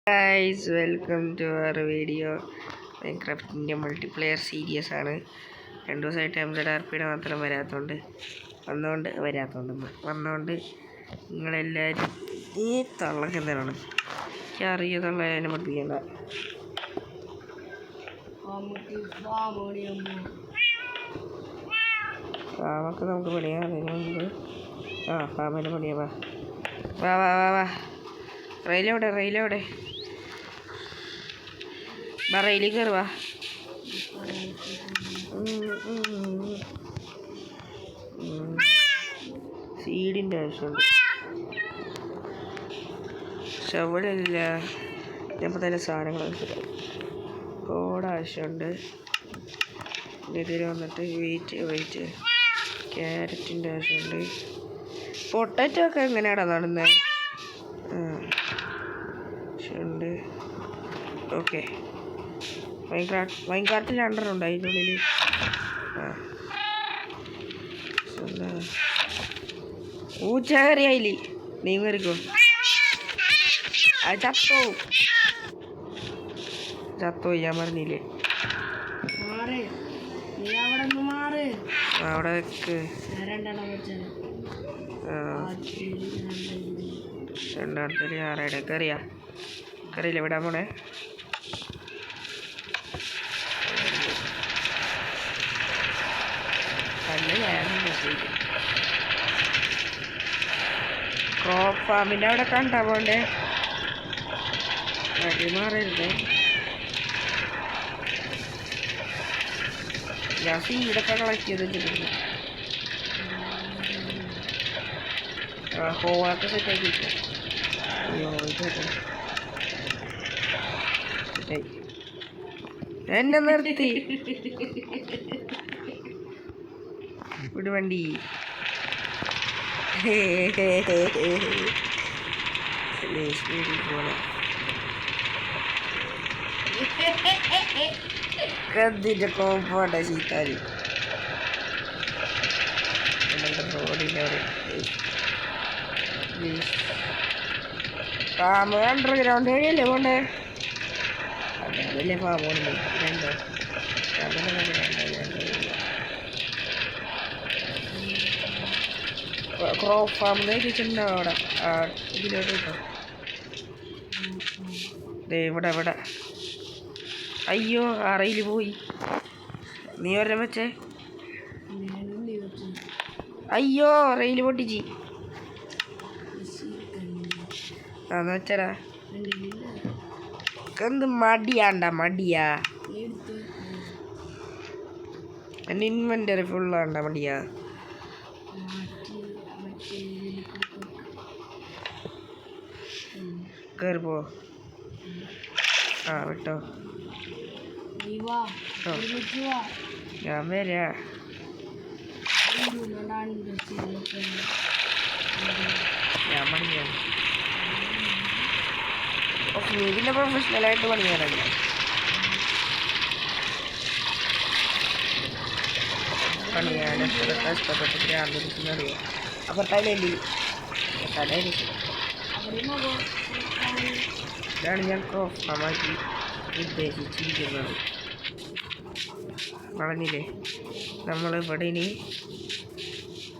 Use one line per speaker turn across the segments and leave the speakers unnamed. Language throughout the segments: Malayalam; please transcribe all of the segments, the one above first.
Guys welcome to our video. മൈൻക്രാഫ്റ്റിൻ്റെ മൾട്ടിപ്ലെയർ സീരീസ് ആണ്. 2 ദിവസമായിട്ട് MZRPയുടെ മാത്രം വന്നതുകൊണ്ട് നിങ്ങളെല്ലാവരും ഈ തള്ളക്ക് എന്താണ് എനിക്ക് അറിയ തള്ളതിനെ പഠിപ്പിക്കേണ്ട. ഫാമൊക്കെ നമുക്ക് പണിയാം. അതിന് മുമ്പ് ഫാമിൻ്റെ പണിയാ. വാ വാ വാ വാ റെയിലെവിടെ റെയിലിൽ കയറുവാ. സീഡിൻ്റെ ആവശ്യമുണ്ട്. ഷവലില്ല. ഞാനിപ്പോൾ തന്നെ സാധനങ്ങൾ കോഡ് ആവശ്യമുണ്ട്. ഇതിൽ വന്നിട്ട് വെയിറ്റ് ക്യാരറ്റിൻ്റെ ആവശ്യമുണ്ട്. പൊട്ടാറ്റോ ഒക്കെ എങ്ങനെയാടാ നടുന്നത്? ആവശ്യമുണ്ട്. ഓക്കെ, മൈൻക്രാഫ്റ്റിൽ അണ്ടറുണ്ട് അതിൻ്റെ ഉള്ളിൽ. ഊച്ച കയറിയായില്ലേ? നീ കയറിക്കോ. അത് ചത്തോ ഞാൻ പറഞ്ഞില്ലേ? അവിടെ വെക്ക്. രണ്ടാമത്തെ ആറയുടെ കറിയില്ല വിടാൻ പോണേ. ക്രോപ്പ് ഫാമിൻ്റെ അവിടെ കണ്ടാ പോണ്ടേ? അടി മാറരുത്. ഞാൻ സീഡൊക്കെ കളക്ട് ചെയ്ത് വെച്ചിട്ടുണ്ട്. ഹോളൊക്കെ സെറ്റ് ആക്കിയിട്ട് എന്നെ നിർത്തി ഒരു വണ്ടി. കത്തിൻ്റെ കോമ്പോണ്ട ചീത്താരി റോഡിൻ്റെ ഫാം അണ്ടർഗ്രൗണ്ട് വഴിയല്ലേ പോണ്ടേ? വലിയ ഫാമോട് രണ്ടോ ക്രോപ്പ് ഫാം വെച്ചിട്ടുണ്ടാവും അവിടെ. ഇതിലോട്ട് കിട്ടോ. ഇവിടെ അയ്യോ അറയിൽ പോയി. നീ ഒരെണ്ണം വെച്ചേ. അയ്യോ റെയിൽ പൊട്ടിച്ച്. അന്ന് വെച്ചടാ. എന്ത് മടിയാ എൻ്റെ ഇൻവെൻ്ററി ഫുള്ളാണ്ട മടിയാ. കയറിപ്പോ. വിട്ടോ. ഞാൻ വരാ. ഞാൻ പണിയാണ്. നീ പിന്നെ പ്രൊഫഷണലായിട്ട് പണിയാറല്ലേ? പണിയാണ് എത്ര കഷ്ടപ്പെട്ടിട്ട് ആഗ്രഹിക്കുന്നറിയാം. അപ്പോൾ തലയിരിക്കും. ഇതാണ് ഞാൻ ക്രോഫാമാക്കി ഉദ്ദേശിച്ചിരിക്കുന്നത്. പറഞ്ഞില്ലേ നമ്മളിവിടെ ഇനി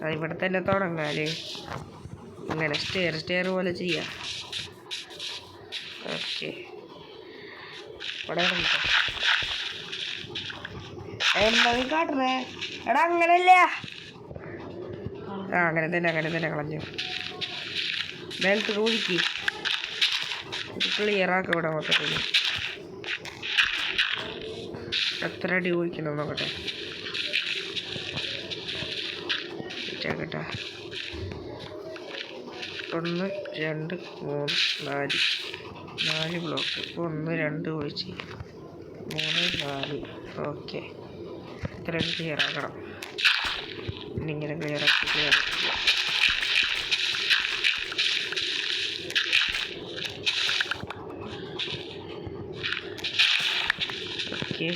അതിവിടെ തന്നെ തുടങ്ങാല്. ഇങ്ങനെ സ്റ്റെയർ പോലെ ചെയ്യാം. ഓക്കെ, ഇവിടെ എന്താ നീ കാട്ടണേ? എടാ അങ്ങനല്ല. അങ്ങനെ തന്നെ കളഞ്ഞു. ബെൽറ്റ് ഒഴിക്ക്. ക്ലിയറാക്കാം ഇവിടെ മൊത്തത്തിൽ. എത്ര അടി ഒഴിക്കണം നോക്കട്ടെ. കേട്ടാ 1 2 3 4 ബ്ലോക്ക്. 1 2 ഒഴിച്ച് 3 4. ഓക്കെ, ഇത്രയും ക്ലിയറാക്കണം. ഇന്നിങ്ങനെ ക്ലിയറാക്കി ഓക്കെ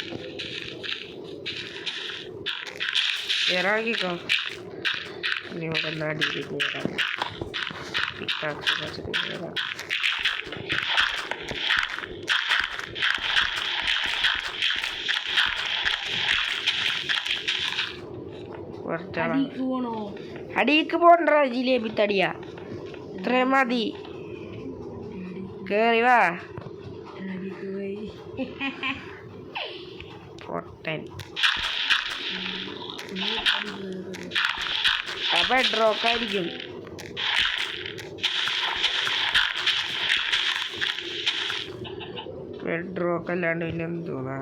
ക്ലിയറാക്കിക്കോ. ഇനി ഇവിടെ അടിയിൽ ക്ലിയറാക്കാം. പിക്കാക്സ് വെച്ചിട്ട് ക്ലിയറാക്കാം. അടിക്ക് പോണ്ട ജിലേബി തടിയാ ഇത്രയും മതി കേറി വാ പൊട്ടൻ ബെഡ്റോക്കായിരിക്കും ബെഡ്റോക്ക് അല്ലാണ്ട് പിന്നെ എന്തോന്നാ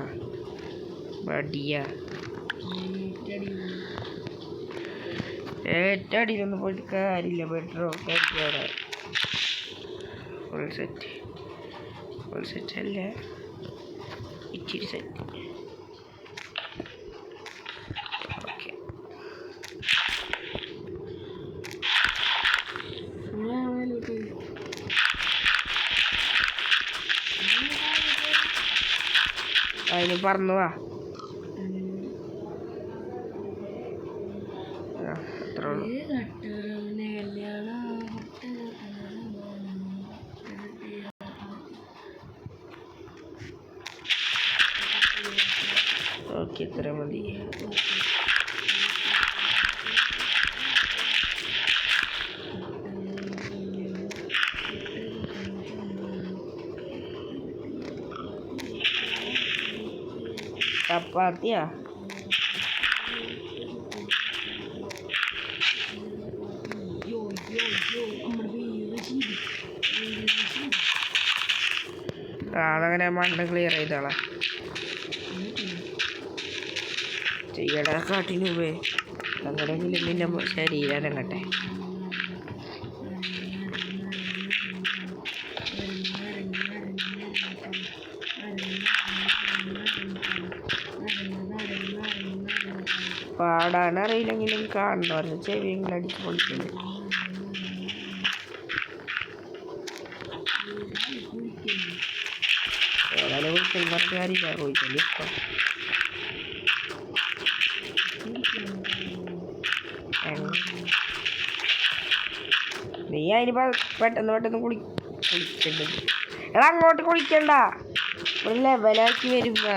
ബടിയ ഏറ്റവും അടിയിലൊന്നും പോയിട്ട് കാര്യമില്ല ബെഡ്റോക്ക് ആയിരിക്കും അവിടെ ഫുൾ സെറ്റ് അല്ല ഇച്ചിരി സെറ്റ് ഓക്കെ അതിന് പറന്നു വാ അത്രേ ഉള്ളൂ ഓക്കെ ഇത്ര മതി ചപ്പാത്തിയാ അതങ്ങനെ മണ്ണ് ക്ലിയർ ചെയ്തോളാം ചെയ്യടാ കാട്ടിനുപേ അങ്ങനെയെങ്കിലും നിന്നെ ശരീരം അനങ്ങട്ടെ പാടാനറിയില്ലെങ്കിലും കാണുന്നവരുടെ ചെവിയെങ്കിലും അടിച്ച് പൊളിക്കുന്നു ഏതായാലും വിളിക്കൽ പറഞ്ഞ കാര്യമില്ല പോയിക്കല്ലേ ഇപ്പം നീ അതിന് പെട്ടെന്ന് കുളിക്കണ്ട എടാ അങ്ങോട്ട് കുളിക്കണ്ട ഒരു ലെവലാക്കി വരുമ്പോ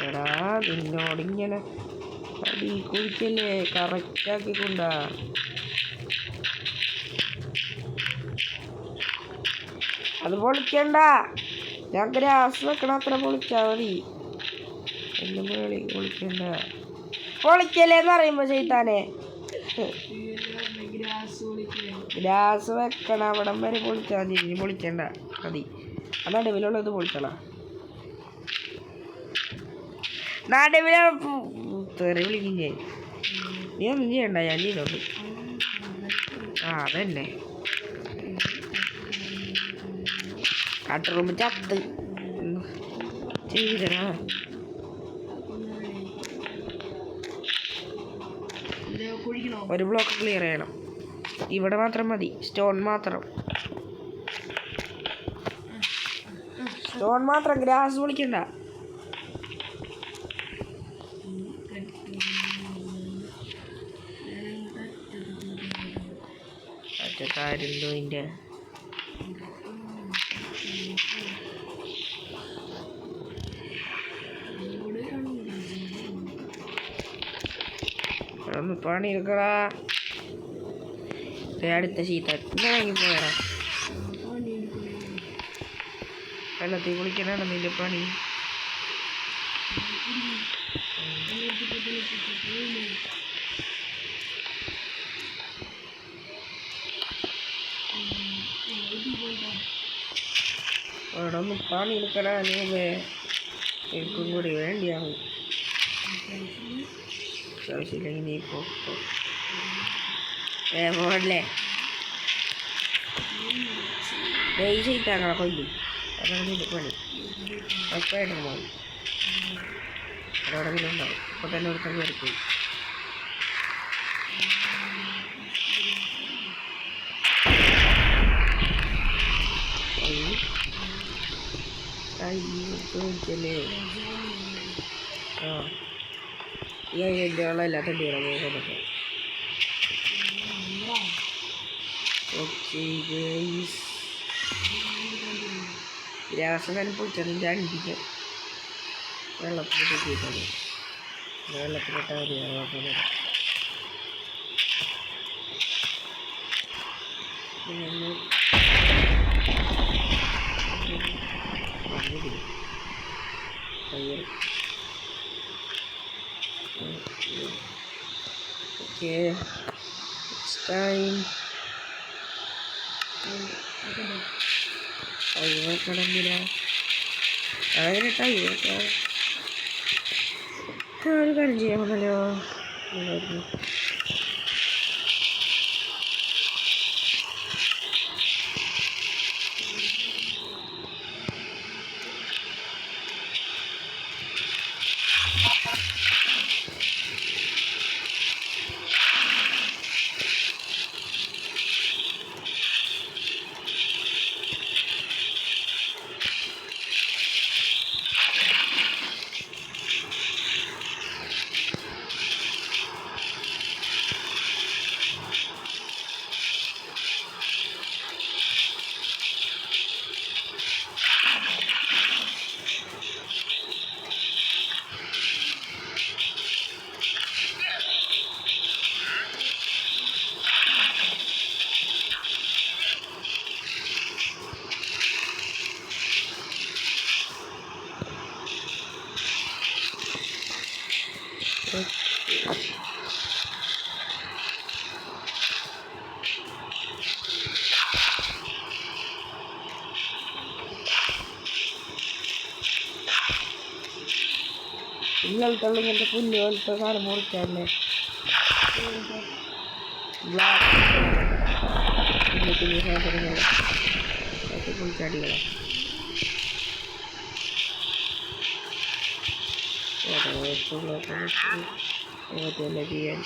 എടാ നിന്നോടിങ്ങനെ അടി കുളിക്കല്ലേ കറക്റ്റാക്കിക്കൊണ്ടാ അത് പൊളിക്കണ്ട ഞാൻ ഗ്രാസ് വെക്കണ അത്ര പൊളിച്ചാൽ മതി എന്നും പൊളിക്കണ്ട പൊളിക്കല്ലേന്ന് പറയുമ്പോ ചെയ്താനെ ഗ്രാസ് വെക്കണ അവിടം വരെ പൊളിച്ചാൽ മതി ഇനി പൊളിക്കണ്ട മതി ആ നടുവിലുള്ളത് പൊളിക്കണ നടുവില തെറി വിളിക്കും ഞാൻ നീ ഒന്നും ചെയ്യണ്ട ഞാൻ ചെയ്തോണ്ട് ആ അതന്നെ കാട്ടുറൂമ്പ് ചത്ത് ചെയ്തരാ ഒരു ബ്ലോക്ക് ക്ലിയർ ചെയ്യണം ഇവിടെ മാത്രം മതി സ്റ്റോൺ മാത്രം ഗ്രാസ് വിളിക്കണ്ട മറ്റേ കാര്യമുണ്ടോ ഇതിൻ്റെ ഒന്ന് പണിയെടുക്കടാ അടുത്ത ശീത വാങ്ങി പോയടാ വെള്ളത്തിൽ കുളിക്കാനാണ് നിന്റെ പണി അവിടെ ഒന്ന് പണിയെടുക്കടാ നീ എനിക്കും കൂടി വേണ്ടിയാണ് ആവശ്യമില്ലെങ്കിൽ നീ പോകല്ലേ ഡെയ്സ് ചെയ്താങ്ങളെ കൊല്ലും അതാണ് നിന്റെ പണി ഉറപ്പായിട്ടും പോകും അതെവിടെങ്കിലും ഉണ്ടാവും ഇപ്പോൾ തന്നെ ഒരുത്തം കയറിപ്പോയി ചോദിച്ചല്ലേ ആ ഈ അതിൻ്റെ വെള്ളമില്ലാത്ത പോകുന്നൊക്കെ ഓക്കെ ഗൈസ് ഗ്യാസ് തന്നെ പൊളിച്ചതിൻ്റെ അണ്ടിക്ക് വെള്ളത്തിലിട്ട് കിട്ടിയിട്ടുണ്ട്. വെള്ളത്തിലിട്ട് അറിയാം okay, it's time. Ayo kadangnya ayo tayo ഒരു കാര്യം ചെയ്യാമല്ലോ. ഇന്നലത്തെ ഇങ്ങനത്തെ പുല്ല് പോലത്തെ സാധനം മുറിക്കാല്ലേ കുഞ്ഞു കുഞ്ഞു സാധനങ്ങൾ അതൊക്കെ പൊളിച്ചടികളാണ്. തന്നെ ചെയ്യാൻ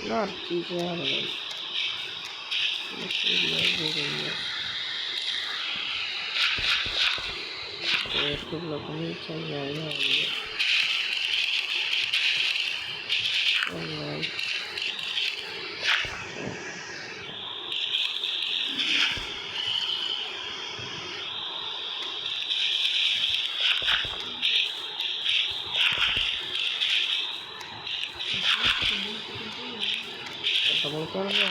നടത്തിക്കാണ് ചങ്ങായി നമ്മൾക്കാണല്ലോ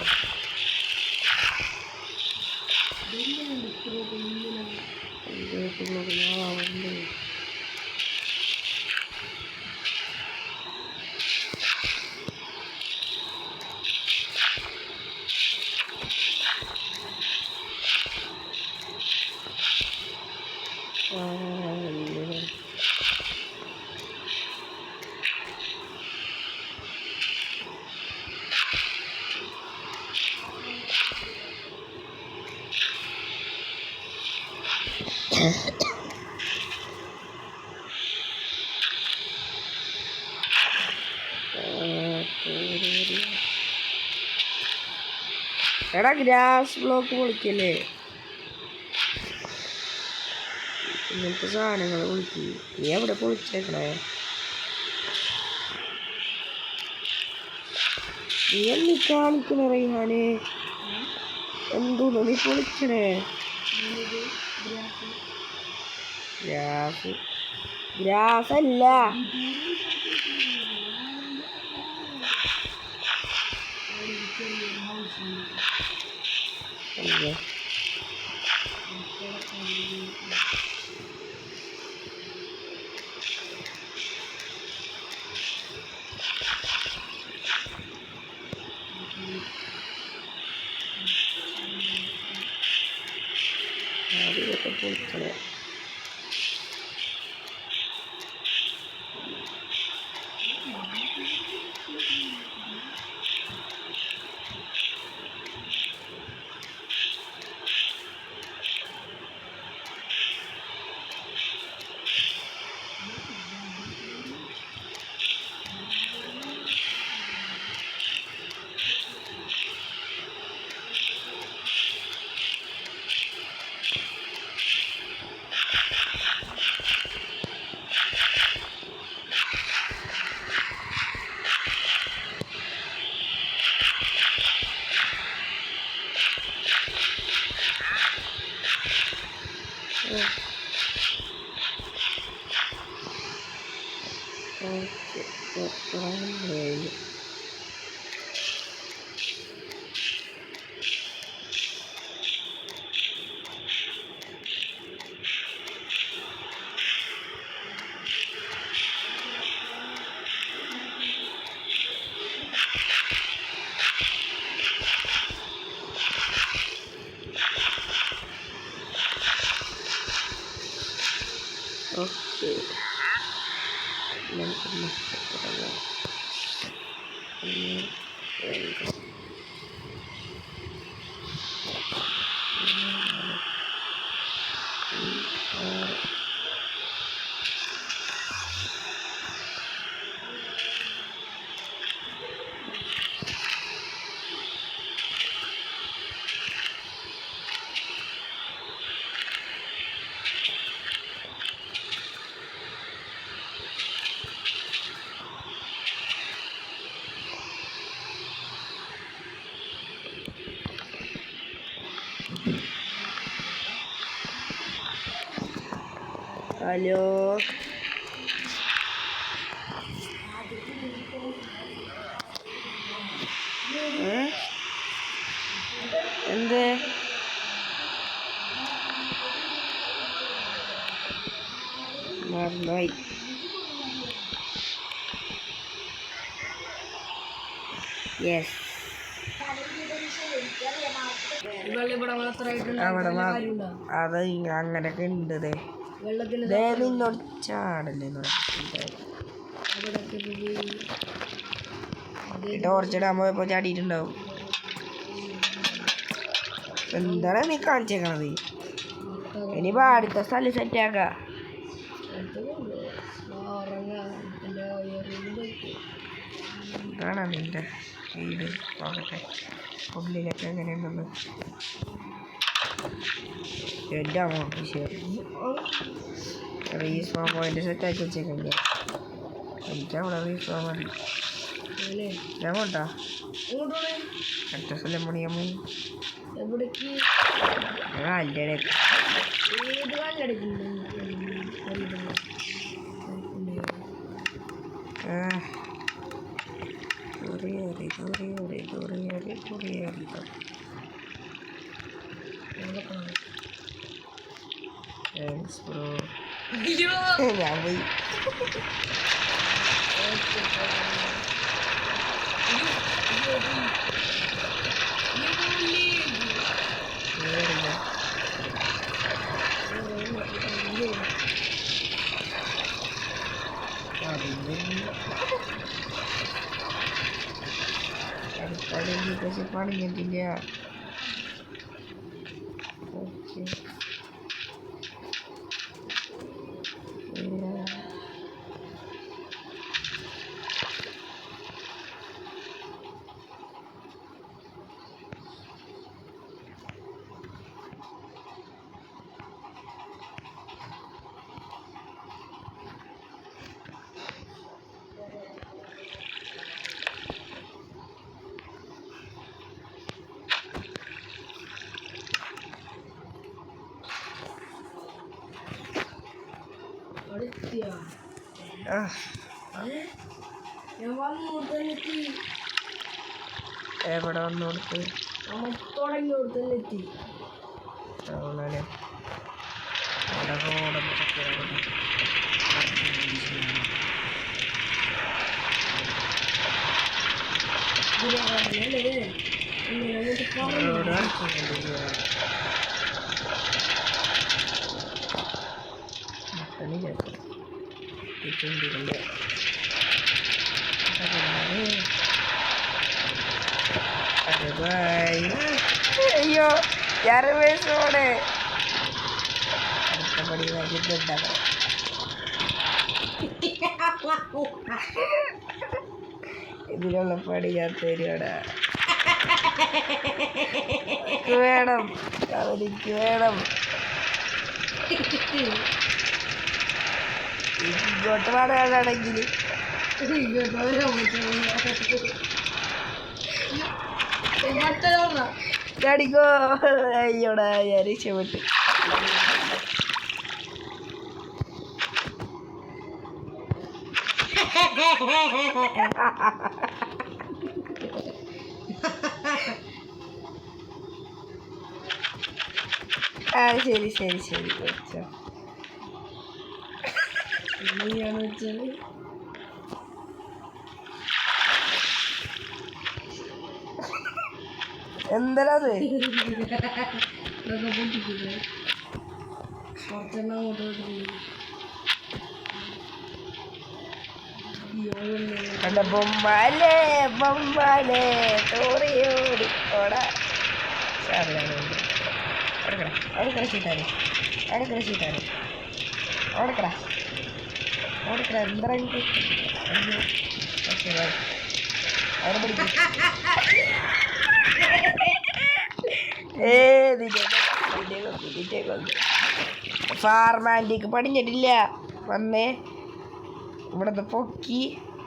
എടാ ഗ്രാസ് ബ്ലോക്ക് പൊളിക്കല്ലേ, ഇങ്ങനത്തെ സാധനങ്ങൾ പൊളിക്കും. നീ എവിടെ പൊളിച്ചേക്കണേ? നീ എന്നി കാണിക്കണേ റൈഹാനെ? എന്തോന്ന് നീ പൊളിക്കണേ? ഗ്രാസ് ഗ്രാസല്ല, ഇതൊക്കെ പൊളിക്കണേ. ഓക്കെ ഹലോ എന്ത് മറന്നായി യെസ് അവിടെ അത് അങ്ങനെയൊക്കെ ഉണ്ട് നിന്നോട് ചാടല്ലേ ടോർച്ചിടാൻ പോയപ്പോ ചാടിയിട്ടുണ്ടാവും. എന്താണ് നീ കാണിച്ചേക്കണത്? ഇനിയിപ്പോ അടുത്ത സ്ഥലം സെറ്റാക്ക. എന്താണ് നിന്റെ വീട്? നോക്കട്ടെ ഉള്ളിലൊക്കെ എങ്ങനെയുണ്ടെന്ന്. എൻ്റെ അമൗണ്ട് റീസ്പോൺ പോയിന്റ് സെറ്റാക്കി വെച്ചേക്കല്ലേ. എനിക്കവിടെ റീസ്പോൺ മതി. ഞാൻ പോട്ടാ അടുത്ത സ്ഥലം പണിയാമോ? Thanks bro. ഞാൻ പോയി. പണിഞ്ഞിട്ടില്ല. ഓക്കെ എവിടെ വന്നു കൊടുത്ത് തുടങ്ങി ടൗണല്ലേ അവിടെ അയ്യോ ഞാൻ വേഷോടെ അടുത്ത പടി വൈകിട്ടുണ്ടാകാം. ഇതിനുള്ള പണി ഞാൻ തരുവാടാ. വേണം അവനിക്ക് വേണം. ഇങ്ങോട്ട് പറയാനാണെങ്കിൽ ചാടിക്കോ. അയ്യോടാ ഞാൻ രക്ഷപ്പെട്ട്. ആ ശരി ശരി ശരി വെച്ചോ. എന്തത് അല്ല ബൊമ്മാലേ ബൊമ്മാലേ തോറിയോടി ഓടാ ഓടിക്കട ചീട്ടാണ് ഓടിക്കട ചീട്ടാണ് ഓടിക്കട ഓടിക്കട എന്താ ഓക്കെ അവിടെ പഠിക്കും ഫാർമാൻറ്റിക്ക് പടിഞ്ഞിട്ടില്ല വന്നേ ഇവിടുന്ന് പൊക്കി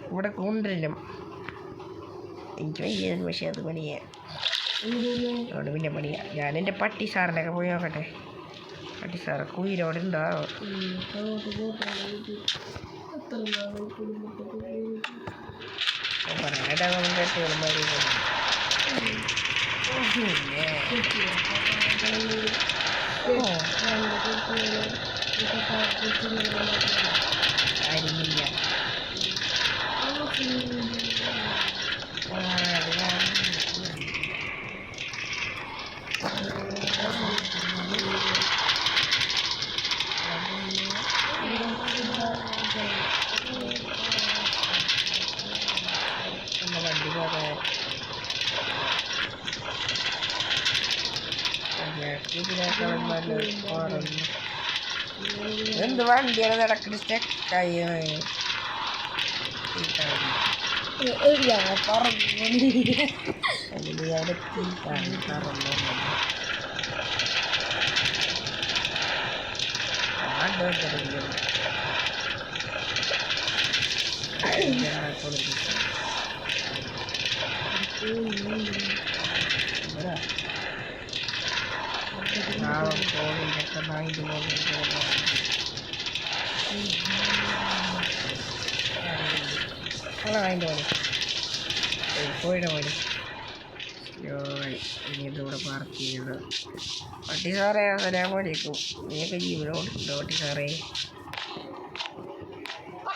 ഇവിടെ കൊണ്ടുവരും എനിക്ക് വയ്യത് പക്ഷെ അത് പണിയാ അതുകൊണ്ട് പിന്നെ പണിയാ ഞാൻ എൻ്റെ പട്ടി സാറിനൊക്കെ പോയി നോക്കട്ടെ പട്ടി സാറ് കുയിലോട് ഉണ്ടോ പറയാനായിട്ടാ നമുക്ക് കാര്യമില്ല വണ്ടി പോകാൻ എന്ത് വണ്ടിയാണ് നടക്കുന്നത് സ്റ്റക്കായി ഫോണിലൊക്കെ നായിട്ട് അതിൻ്റെ പോലെ പോയിടെ പോലെ ഇനി ഇതിവിടെ പാർക്ക് ചെയ്യുന്നത് പട്ടി സാറേ തരാൻ വേണ്ടിയിരിക്കും നീയൊക്കെ ജീവനോടുണ്ടോ പട്ടി സാറേ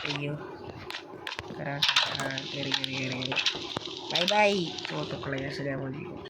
അയ്യോ കയറി ബൈ ബൈ തോട്ടുക്കളെ അസലാൻ വേണ്ടിയിരിക്കും